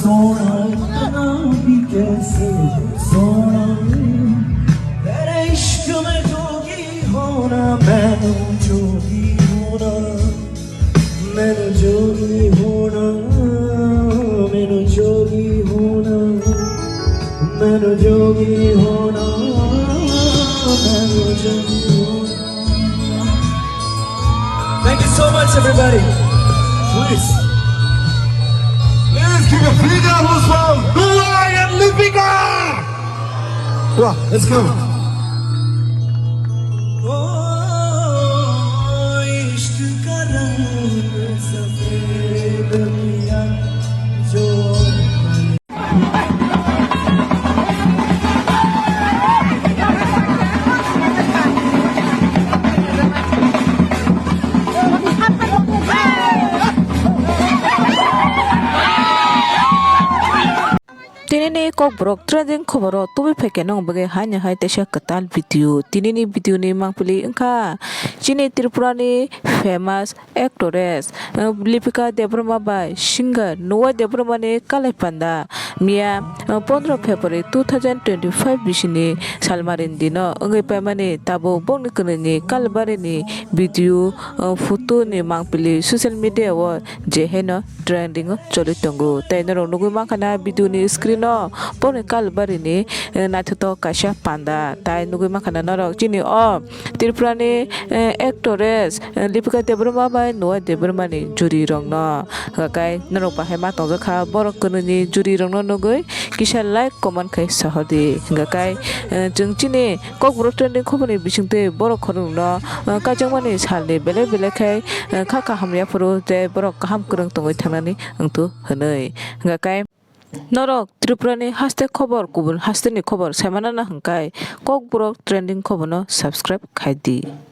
सोना इतना भी कैसे सोना तेरे इश्क में जोगी होना मैंने जोगी होना मैंने जोगी होना मैंने जोगी होना मैंने जोगी होना मैंने जोगी होना. Thank you so much, everybody. Please give a big applause for Nuai and Lipika. Come on, let's go. इश्क का रंग सफेद लिया जो Tinini Kokborok trending Khobor tubi peke nong bage hanya hai tesha katal video. Tinini video ni mangpili engka. Chini Tripura ni famous actress Lipika Debbarma by singer Nuai Debbarma ni kalai panda. Mia 15 February 2025 bisini salmarin dino engai pamani tabo bong ni kene ni Kalaibari ni video photo ni mangpili social media wo jeheno trending cholitongo. Tainaro nugu mangkana video ni screen no pone Kalaibari ni nathuto kasha panda tai nugu makana norok chini o Tripura ni actress Lipika Debbarma by Nuai Debbarma ni juri rong no kai norok pa hema tong kha borok kono ni juri rong no nugui kisha like comment kai sahodi kai jung chini Kokborok trending Khobor ni bisingte borok khorung no kajangmani salni bele bele kai kha hamya puru te borok kaham kurung tongoi thanani angtu hanoi kai Norok Tripura ni haste Khobor kubun haste ni Khobor semana na hangkai Kokborok trending Khobor no subscribe khai di.